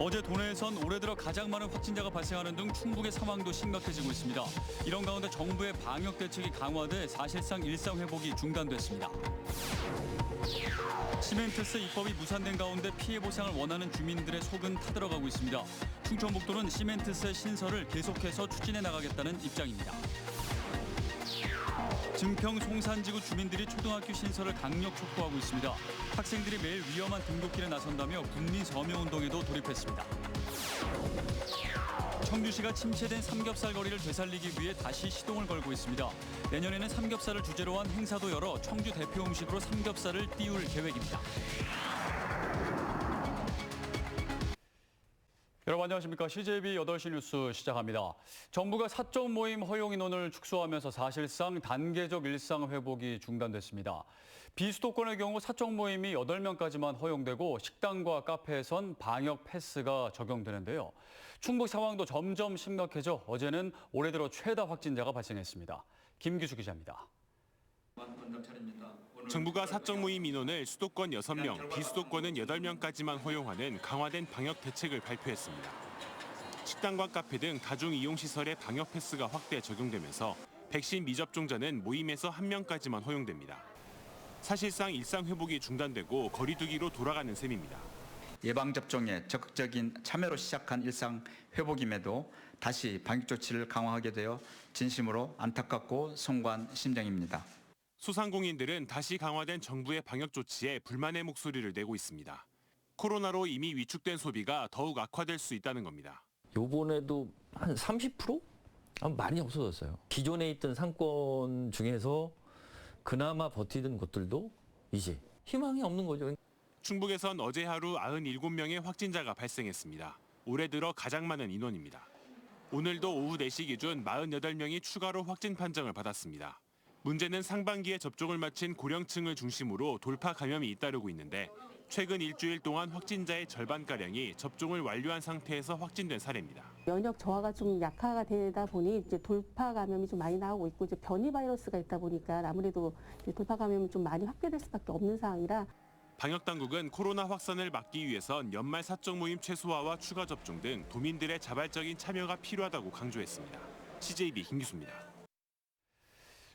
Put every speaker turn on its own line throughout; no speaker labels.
어제 도내에선 올해 들어 가장 많은 확진자가 발생하는 등 충북의 상황도 심각해지고 있습니다. 이런 가운데 정부의 방역 대책이 강화돼 사실상 일상 회복이 중단됐습니다. 시멘트세 입법이 무산된 가운데 피해 보상을 원하는 주민들의 속은 타들어가고 있습니다. 충청북도는 시멘트세 신설을 계속해서 추진해 나가겠다는 입장입니다. 증평 송산지구 주민들이 초등학교 신설을 강력 촉구하고 있습니다. 학생들이 매일 위험한 등굣길에 나선다며 국민 서명운동에도 돌입했습니다. 청주시가 침체된 삼겹살 거리를 되살리기 위해 다시 시동을 걸고 있습니다. 내년에는 삼겹살을 주제로 한 행사도 열어 청주 대표 음식으로 삼겹살을 띄울 계획입니다. 여러분 안녕하십니까. CJB 8시 뉴스 시작합니다. 정부가 사적 모임 허용 인원을 축소하면서 사실상 단계적 일상 회복이 중단됐습니다. 비수도권의 경우 사적 모임이 8명까지만 허용되고 식당과 카페에선 방역 패스가 적용되는데요. 충북 상황도 점점 심각해져 어제는 올해 들어 최다 확진자가 발생했습니다. 김기수 기자입니다.
정부가 사적 모임 인원을 수도권 6명, 비수도권은 8명까지만 허용하는 강화된 방역 대책을 발표했습니다. 식당과 카페 등 다중이용시설의 방역 패스가 확대 적용되면서 백신 미접종자는 모임에서 1명까지만 허용됩니다. 사실상 일상 회복이 중단되고 거리 두기로 돌아가는 셈입니다.
예방접종에 적극적인 참여로 시작한 일상 회복임에도 다시 방역 조치를 강화하게 되어 진심으로 안타깝고 송구한 심정입니다.
소상공인들은 다시 강화된 정부의 방역 조치에 불만의 목소리를 내고 있습니다. 코로나로 이미 위축된 소비가 더욱 악화될 수 있다는 겁니다.
요번에도 한 30%? 많이 없어졌어요. 기존에 있던 상권 중에서 그나마 버티던 것들도 이제 희망이 없는 거죠.
충북에선 어제 하루 97명의 확진자가 발생했습니다. 올해 들어 가장 많은 인원입니다. 오늘도 오후 4시 기준 48명이 추가로 확진 판정을 받았습니다. 문제는 상반기에 접종을 마친 고령층을 중심으로 돌파 감염이 잇따르고 있는데 최근 일주일 동안 확진자의 절반가량이 접종을 완료한 상태에서 확진된 사례입니다.
면역 저하가 좀 약화가 되다 보니 이제 돌파 감염이 좀 많이 나오고 있고 이제 변이 바이러스가 있다 보니까 아무래도 돌파 감염이 좀 많이 확대될 수밖에 없는 상황이라
방역 당국은 코로나 확산을 막기 위해선 연말 사적 모임 최소화와 추가 접종 등 도민들의 자발적인 참여가 필요하다고 강조했습니다. CJB 김기수입니다.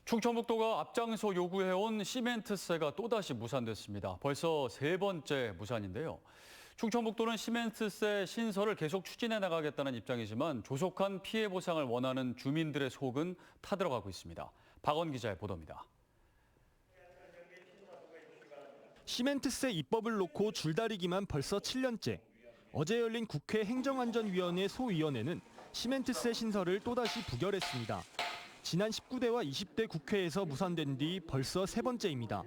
충청북도가 앞장서 요구해온 시멘트세가 또다시 무산됐습니다. 벌써 3번째 무산인데요. 충청북도는 시멘트세 신설을 계속 추진해 나가겠다는 입장이지만 조속한 피해 보상을 원하는 주민들의 속은 타들어가고 있습니다. 박원 기자의 보도입니다.
시멘트세 입법을 놓고 줄다리기만 벌써 7년째. 어제 열린 국회 행정안전위원회 소위원회는 시멘트세 신설을 또다시 부결했습니다. 지난 19대와 20대 국회에서 무산된 뒤 벌써 3번째입니다.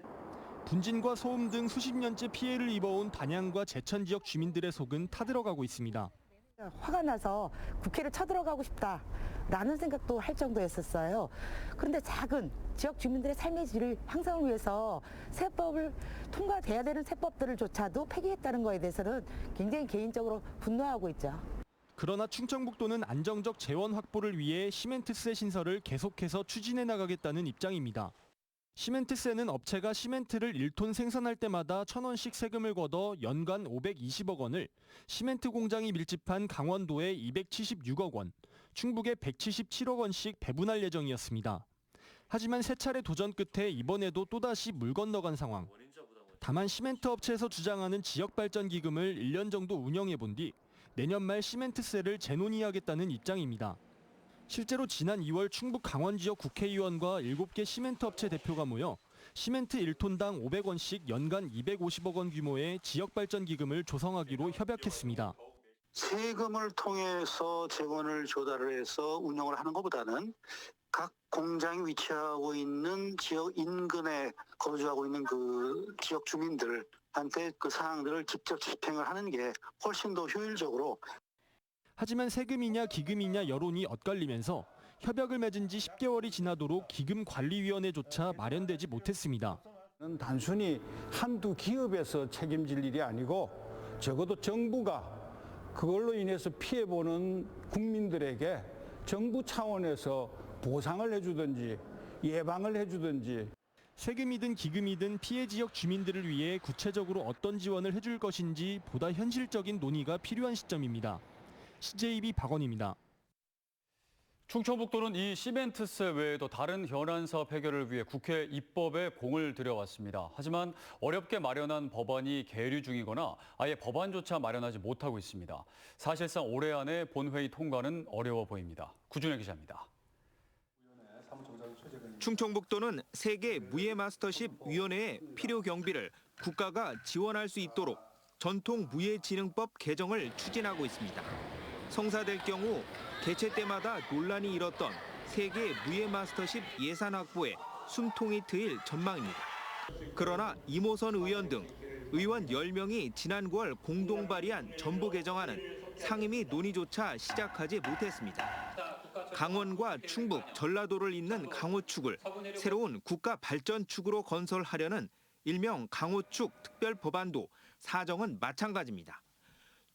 분진과 소음 등 수십 년째 피해를 입어온 단양과 제천 지역 주민들의 속은 타들어가고 있습니다.
화가 나서 국회를 쳐들어가고 싶다라는 생각도 할 정도였었어요. 그런데 작은 지역 주민들의 삶의 질을 향상을 위해서 세법을 통과돼야 되는 세법들을조차도 폐기했다는 거에 대해서는 굉장히 개인적으로 분노하고 있죠.
그러나 충청북도는 안정적 재원 확보를 위해 시멘트세 신설을 계속해서 추진해 나가겠다는 입장입니다. 시멘트세는 업체가 시멘트를 1톤 생산할 때마다 1,000원씩 세금을 걷어 연간 520억 원을 시멘트 공장이 밀집한 강원도에 276억 원, 충북에 177억 원씩 배분할 예정이었습니다. 하지만 세 차례 도전 끝에 이번에도 또다시 물 건너간 상황. 다만 시멘트 업체에서 주장하는 지역발전기금을 1년 정도 운영해 본 뒤 내년 말 시멘트세를 재논의하겠다는 입장입니다. 실제로 지난 2월 충북 강원 지역 국회의원과 7개 시멘트 업체 대표가 모여 시멘트 1톤당 500원씩 연간 250억 원 규모의 지역발전기금을 조성하기로 협약했습니다.
세금을 통해서 재원을 조달을 해서 운영을 하는 것보다는 각 공장이 위치하고 있는 지역 인근에 거주하고 있는 그 지역 주민들한테 그 사항들을 직접 집행을 하는 게 훨씬 더 효율적으로.
하지만 세금이냐 기금이냐 여론이 엇갈리면서 협약을 맺은 지 10개월이 지나도록 기금관리위원회조차 마련되지 못했습니다.
단순히 한두 기업에서 책임질 일이 아니고 적어도 정부가 그걸로 인해서 피해보는 국민들에게 정부 차원에서 보상을 해주든지 예방을 해주든지.
세금이든 기금이든 피해 지역 주민들을 위해 구체적으로 어떤 지원을 해줄 것인지 보다 현실적인 논의가 필요한 시점입니다. CJB 박원입니다.
충청북도는 이 시멘트세 외에도 다른 현안 사업 해결을 위해 국회 입법에 공을 들여왔습니다. 하지만 어렵게 마련한 법안이 계류 중이거나 아예 법안조차 마련하지 못하고 있습니다. 사실상 올해 안에 본회의 통과는 어려워 보입니다. 구준혜 기자입니다.
충청북도는 세계 무예마스터십 위원회의 필요 경비를 국가가 지원할 수 있도록 전통 무예진흥법 개정을 추진하고 있습니다. 성사될 경우 개최 때마다 논란이 일었던 세계 무예마스터십 예산 확보에 숨통이 트일 전망입니다. 그러나 이모선 의원 등 의원 10명이 지난 9월 공동 발의한 전부 개정안은 상임위 논의조차 시작하지 못했습니다. 강원과 충북, 전라도를 잇는 강호축을 새로운 국가 발전축으로 건설하려는 일명 강호축 특별법안도 사정은 마찬가지입니다.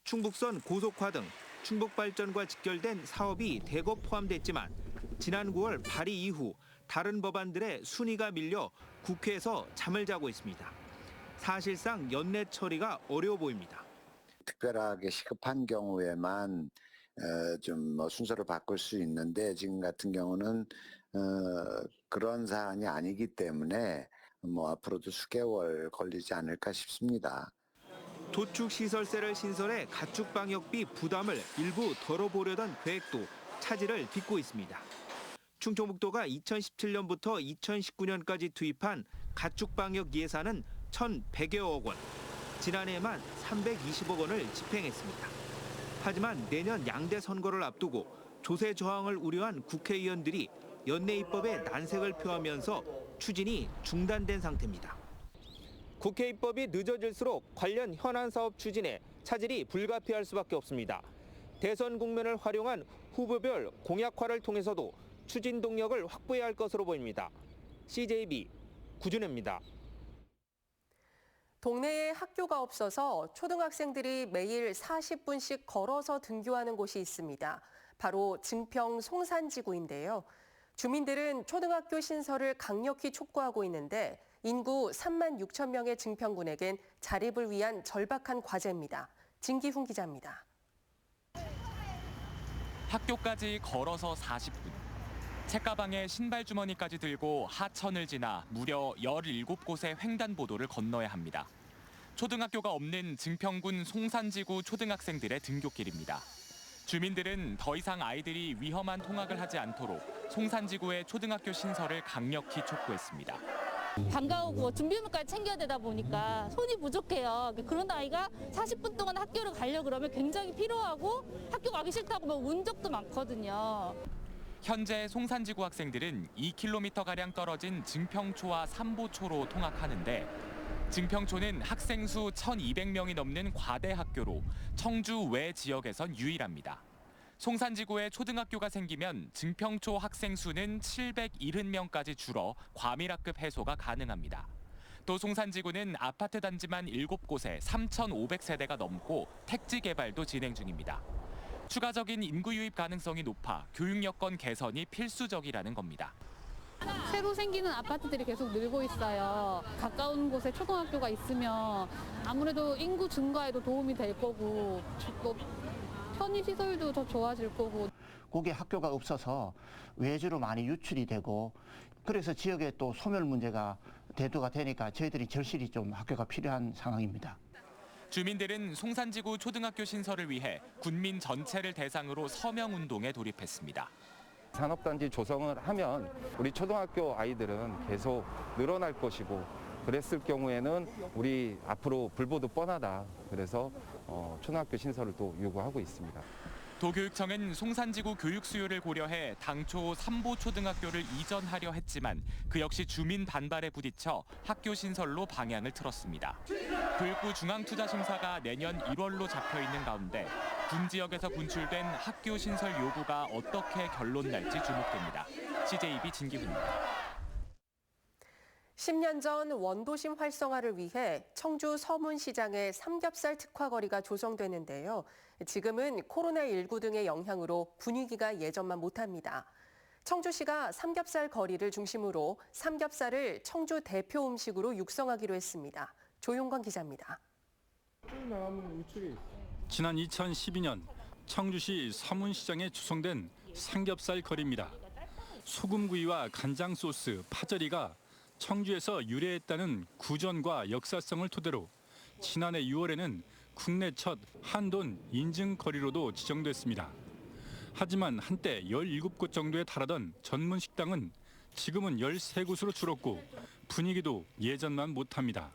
충북선 고속화 등 충북발전과 직결된 사업이 대거 포함됐지만 지난 9월 발의 이후 다른 법안들의 순위가 밀려 국회에서 잠을 자고 있습니다. 사실상 연내 처리가 어려워 보입니다.
특별하게 시급한 경우에만 좀 순서를 바꿀 수 있는데 지금 같은 경우는 그런 사안이 아니기 때문에 앞으로도 수개월 걸리지 않을까 싶습니다.
도축시설세를 신설해 가축방역비 부담을 일부 덜어보려던 계획도 차질을 빚고 있습니다. 충청북도가 2017년부터 2019년까지 투입한 가축방역 예산은 1,100여억 원, 지난해에만 320억 원을 집행했습니다. 하지만 내년 양대 선거를 앞두고 조세 저항을 우려한 국회의원들이 연내 입법에 난색을 표하면서 추진이 중단된 상태입니다. 국회 입법이 늦어질수록 관련 현안 사업 추진에 차질이 불가피할 수밖에 없습니다. 대선 국면을 활용한 후보별 공약화를 통해서도 추진 동력을 확보해야 할 것으로 보입니다. CJB 구준혜입니다.
동네에 학교가 없어서 초등학생들이 매일 40분씩 걸어서 등교하는 곳이 있습니다. 바로 증평 송산지구인데요. 주민들은 초등학교 신설을 강력히 촉구하고 있는데 인구 3만 6천 명의 증평군에겐 자립을 위한 절박한 과제입니다. 진기훈 기자입니다.
학교까지 걸어서 40분. 책가방에 신발 주머니까지 들고 하천을 지나 무려 17곳의 횡단보도를 건너야 합니다. 초등학교가 없는 증평군 송산지구 초등학생들의 등교길입니다. 주민들은 더 이상 아이들이 위험한 통학을 하지 않도록 송산지구의 초등학교 신설을 강력히 촉구했습니다.
방과 후 준비물까지 챙겨야 되다 보니까 손이 부족해요. 그런 아이가 40분 동안 학교를 가려고 그러면 굉장히 피로하고 학교 가기 싫다고 막 운 적도 많거든요.
현재 송산지구 학생들은 2km가량 떨어진 증평초와 삼보초로 통학하는데 증평초는 학생 수 1,200명이 넘는 과대 학교로 청주 외 지역에선 유일합니다. 송산지구에 초등학교가 생기면 증평초 학생 수는 770명까지 줄어 과밀학급 해소가 가능합니다. 또 송산지구는 아파트 단지만 7곳에 3,500세대가 넘고 택지 개발도 진행 중입니다. 추가적인 인구 유입 가능성이 높아 교육 여건 개선이 필수적이라는 겁니다.
새로 생기는 아파트들이 계속 늘고 있어요. 가까운 곳에 초등학교가 있으면 아무래도 인구 증가에도 도움이 될 거고 또 편의시설도 더 좋아질 거고.
거기에 학교가 없어서 외주로 많이 유출이 되고 그래서 지역에 또 소멸 문제가 대두가 되니까 저희들이 절실히 좀 학교가 필요한 상황입니다.
주민들은 송산지구 초등학교 신설을 위해 군민 전체를 대상으로 서명운동에 돌입했습니다.
산업단지 조성을 하면 우리 초등학교 아이들은 계속 늘어날 것이고 그랬을 경우에는 우리 앞으로 불보듯 뻔하다. 그래서 초등학교 신설을 또 요구하고 있습니다.
도교육청은 송산지구 교육 수요를 고려해 당초 삼보초등학교를 이전하려 했지만 그 역시 주민 반발에 부딪혀 학교 신설로 방향을 틀었습니다. 교육부 중앙투자심사가 내년 1월로 잡혀있는 가운데 군 지역에서 분출된 학교 신설 요구가 어떻게 결론 날지 주목됩니다. CJB 진기훈입니다.
10년 전 원도심 활성화를 위해 청주 서문시장에 삼겹살 특화거리가 조성됐는데요. 지금은 코로나19 등의 영향으로 분위기가 예전만 못합니다. 청주시가 삼겹살 거리를 중심으로 삼겹살을 청주 대표 음식으로 육성하기로 했습니다. 조용관 기자입니다.
지난 2012년 청주시 서문시장에 추성된 삼겹살 거리입니다. 소금구이와 간장 소스, 파절이가 청주에서 유래했다는 구전과 역사성을 토대로 지난해 6월에는 국내 첫 한돈 인증 거리로도 지정됐습니다. 하지만 한때 17곳 정도에 달하던 전문 식당은 지금은 13곳으로 줄었고 분위기도 예전만 못합니다.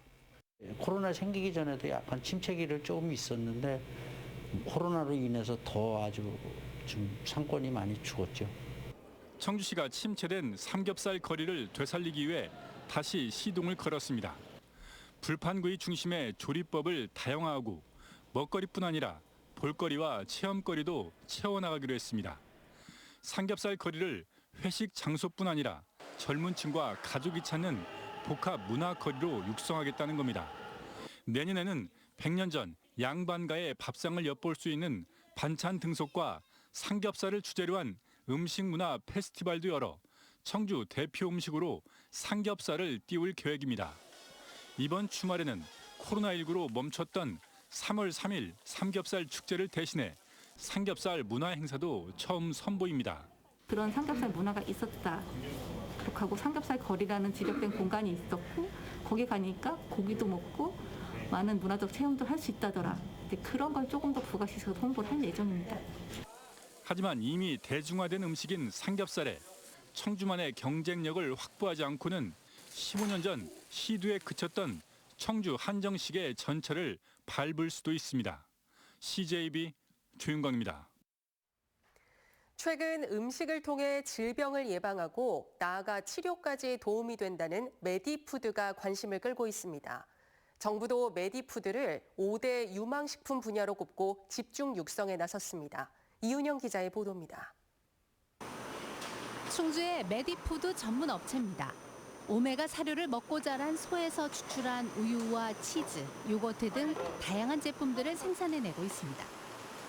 코로나 생기기 전에도 약간 침체기를 조금 있었는데 코로나로 인해서 더 아주 좀 상권이 많이 죽었죠.
청주시가 침체된 삼겹살 거리를 되살리기 위해 다시 시동을 걸었습니다. 불판구이 중심의 조리법을 다양화하고 먹거리뿐 아니라 볼거리와 체험거리도 채워나가기로 했습니다. 삼겹살 거리를 회식 장소뿐 아니라 젊은 층과 가족이 찾는 복합 문화거리로 육성하겠다는 겁니다. 내년에는 100년 전 양반가의 밥상을 엿볼 수 있는 반찬 등속과 삼겹살을 주제로 한 음식문화 페스티벌도 열어 청주 대표 음식으로 삼겹살을 띄울 계획입니다. 이번 주말에는 코로나19로 멈췄던 3월 3일 삼겹살 축제를 대신해 삼겹살 문화 행사도 처음 선보입니다.
그런 삼겹살 문화가 있었다. 하고 삼겹살 거리라는 지적된 공간이 있었고 거기 가니까 고기도 먹고 많은 문화적 체험도 할 수 있다더라. 그런 걸 조금 더 부각시켜서 홍보를 할 예정입니다.
하지만 이미 대중화된 음식인 삼겹살에 청주만의 경쟁력을 확보하지 않고는 15년 전 시두에 그쳤던 청주 한정식의 전철을 밟을 수도 있습니다. CJB 조윤광입니다.
최근 음식을 통해 질병을 예방하고 나아가 치료까지 도움이 된다는 메디푸드가 관심을 끌고 있습니다. 정부도 메디푸드를 5대 유망식품 분야로 꼽고 집중 육성에 나섰습니다. 이은영 기자의 보도입니다.
충주의 메디푸드 전문 업체입니다. 오메가 사료를 먹고 자란 소에서 추출한 우유와 치즈, 요거트 등 다양한 제품들을 생산해내고 있습니다.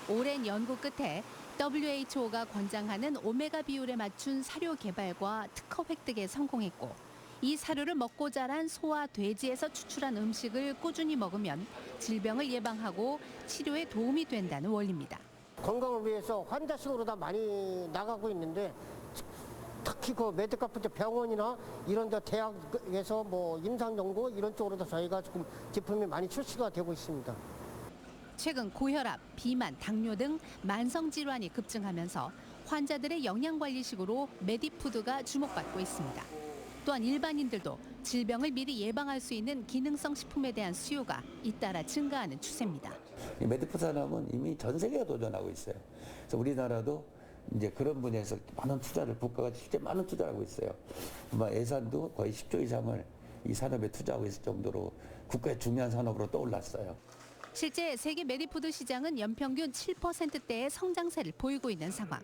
오랜 연구 끝에 WHO가 권장하는 오메가 비율에 맞춘 사료 개발과 특허 획득에 성공했고, 이 사료를 먹고 자란 소와 돼지에서 추출한 음식을 꾸준히 먹으면 질병을 예방하고 치료에 도움이 된다는 원리입니다.
건강을 위해서 환자식으로 다 많이 나가고 있는데 특히 그 메디카프트 병원이나 이런 데 대학에서 뭐 임상연구 이런 쪽으로도 저희가 지금 제품이 많이 출시가 되고 있습니다.
최근 고혈압, 비만, 당뇨 등 만성 질환이 급증하면서 환자들의 영양관리식으로 메디푸드가 주목받고 있습니다. 또한 일반인들도 질병을 미리 예방할 수 있는 기능성 식품에 대한 수요가 잇따라 증가하는 추세입니다.
이 메디푸드 산업은 이미 전 세계가 도전하고 있어요. 그래서 우리나라도 이제 그런 분야에서 많은 투자를 국가가 실제 많은 투자를 하고 있어요. 아마 예산도 거의 10조 이상을 이 산업에 투자하고 있을 정도로 국가의 중요한 산업으로 떠올랐어요.
실제 세계 메디푸드 시장은 연평균 7%대의 성장세를 보이고 있는 상황.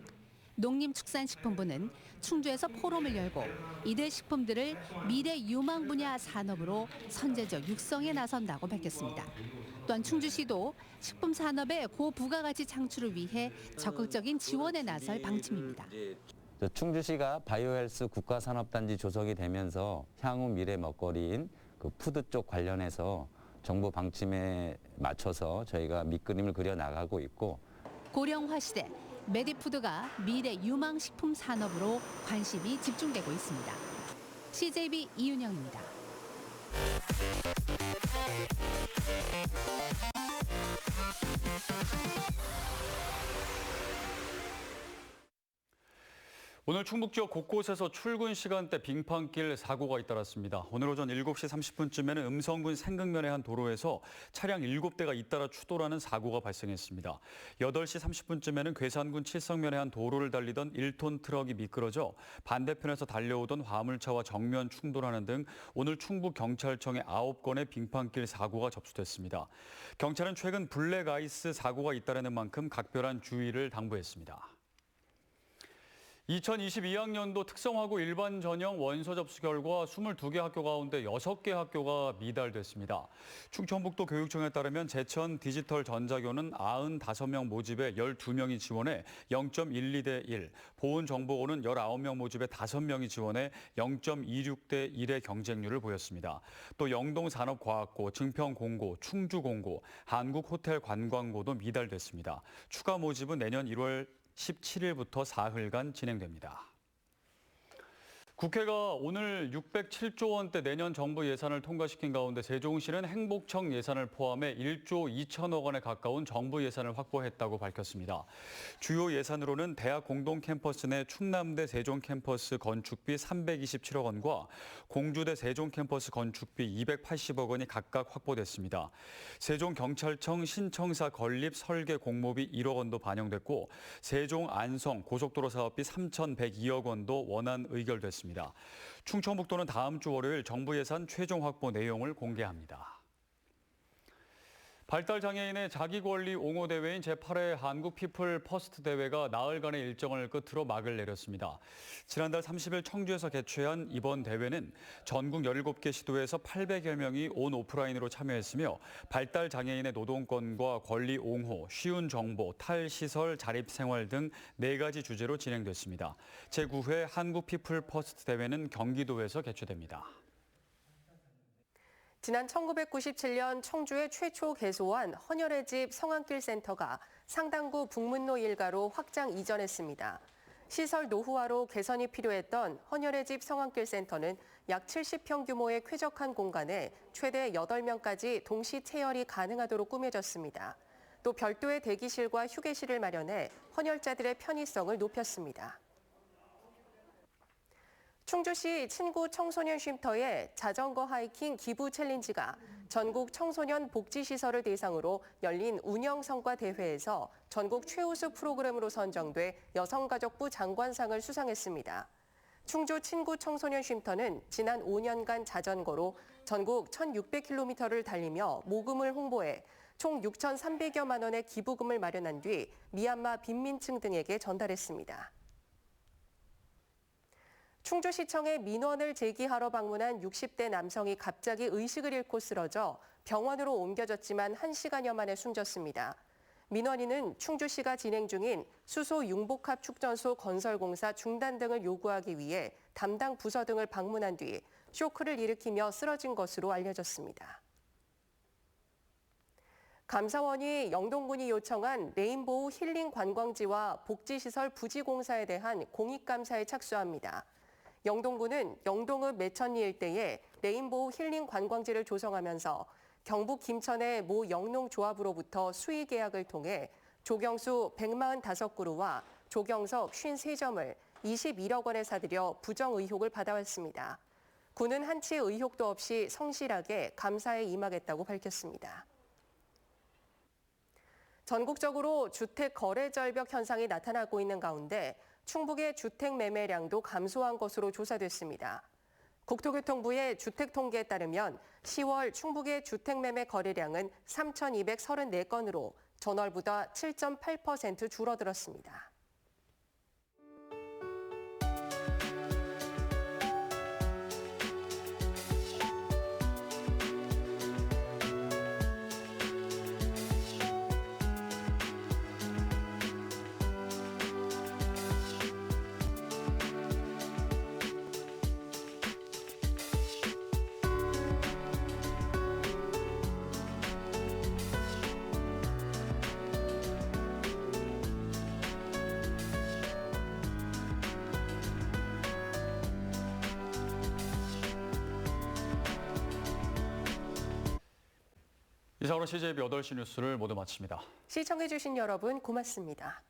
농림축산식품부는 충주에서 포럼을 열고 이들 식품들을 미래 유망 분야 산업으로 선제적 육성에 나선다고 밝혔습니다. 또한 충주시도 식품 산업의 고부가가치 창출을 위해 적극적인 지원에 나설 방침입니다.
충주시가 바이오헬스 국가산업단지 조성이 되면서 향후 미래 먹거리인 그 푸드 쪽 관련해서 정부 방침에 맞춰서 저희가 밑그림을 그려 나가고 있고,
고령화 시대 메디푸드가 미래 유망 식품 산업으로 관심이 집중되고 있습니다. CJB 이윤영입니다.
오늘 충북 지역 곳곳에서 출근 시간대 빙판길 사고가 잇따랐습니다. 오늘 오전 7시 30분쯤에는 음성군 생극면의 한 도로에서 차량 7대가 잇따라 추돌하는 사고가 발생했습니다. 8시 30분쯤에는 괴산군 칠성면의 한 도로를 달리던 1톤 트럭이 미끄러져 반대편에서 달려오던 화물차와 정면 충돌하는 등 오늘 충북 경찰청에 9건의 빙판길 사고가 접수됐습니다. 경찰은 최근 블랙아이스 사고가 잇따르는 만큼 각별한 주의를 당부했습니다. 2022학년도 특성화고 일반 전형 원서 접수 결과 22개 학교 가운데 6개 학교가 미달됐습니다. 충청북도 교육청에 따르면 제천 디지털 전자교는 95명 모집에 12명이 지원해 0.12대 1, 보훈정보고는 19명 모집에 5명이 지원해 0.26대 1의 경쟁률을 보였습니다. 또 영동산업과학고, 증평공고, 충주공고, 한국호텔관광고도 미달됐습니다. 추가 모집은 내년 1월 17일부터 사흘간 진행됩니다. 국회가 오늘 607조 원대 내년 정부 예산을 통과시킨 가운데 세종시는 행복청 예산을 포함해 1조 2천억 원에 가까운 정부 예산을 확보했다고 밝혔습니다. 주요 예산으로는 대학 공동 캠퍼스 내 충남대 세종 캠퍼스 건축비 327억 원과 공주대 세종 캠퍼스 건축비 280억 원이 각각 확보됐습니다. 세종경찰청 신청사 건립 설계 공모비 1억 원도 반영됐고 세종 안성 고속도로 사업비 3,102억 원도 원안 의결됐습니다. 충청북도는 다음 주 월요일 정부 예산 최종 확보 내용을 공개합니다. 발달장애인의 자기권리 옹호 대회인 제8회 한국 피플 퍼스트 대회가 나흘간의 일정을 끝으로 막을 내렸습니다. 지난달 30일 청주에서 개최한 이번 대회는 전국 17개 시도에서 800여 명이 온 오프라인으로 참여했으며 발달장애인의 노동권과 권리 옹호, 쉬운 정보, 탈시설, 자립생활 등 4가지 주제로 진행됐습니다. 제9회 한국 피플 퍼스트 대회는 경기도에서 개최됩니다.
지난 1997년 청주에 최초 개소한 헌혈의 집 성안길 센터가 상당구 북문로 일가로 확장 이전했습니다. 시설 노후화로 개선이 필요했던 헌혈의 집 성안길 센터는 약 70평 규모의 쾌적한 공간에 최대 8명까지 동시 체열이 가능하도록 꾸며졌습니다. 또 별도의 대기실과 휴게실을 마련해 헌혈자들의 편의성을 높였습니다. 충주시 친구 청소년 쉼터의 자전거 하이킹 기부 챌린지가 전국 청소년 복지시설을 대상으로 열린 운영 성과 대회에서 전국 최우수 프로그램으로 선정돼 여성가족부 장관상을 수상했습니다. 충주 친구 청소년 쉼터는 지난 5년간 자전거로 전국 1,600km를 달리며 모금을 홍보해 총 6,300여만 원의 기부금을 마련한 뒤 미얀마 빈민층 등에게 전달했습니다. 충주시청에 민원을 제기하러 방문한 60대 남성이 갑자기 의식을 잃고 쓰러져 병원으로 옮겨졌지만 1시간여 만에 숨졌습니다. 민원인은 충주시가 진행 중인 수소 융복합 축전소 건설 공사 중단 등을 요구하기 위해 담당 부서 등을 방문한 뒤 쇼크를 일으키며 쓰러진 것으로 알려졌습니다. 감사원이 영동군이 요청한 레인보우 힐링 관광지와 복지시설 부지 공사에 대한 공익감사에 착수합니다. 영동군은 영동읍 매천리 일대에 레인보우 힐링 관광지를 조성하면서 경북 김천의 모 영농조합으로부터 수의 계약을 통해 조경수 145그루와 조경석 53점을 21억 원에 사들여 부정 의혹을 받아왔습니다. 군은 한치의 의혹도 없이 성실하게 감사에 임하겠다고 밝혔습니다. 전국적으로 주택 거래 절벽 현상이 나타나고 있는 가운데 충북의 주택 매매량도 감소한 것으로 조사됐습니다. 국토교통부의 주택 통계에 따르면 10월 충북의 주택 매매 거래량은 3,234건으로 전월보다 7.8% 줄어들었습니다.
이상으로 CJB 8시 뉴스를 모두 마칩니다.
시청해주신 여러분 고맙습니다.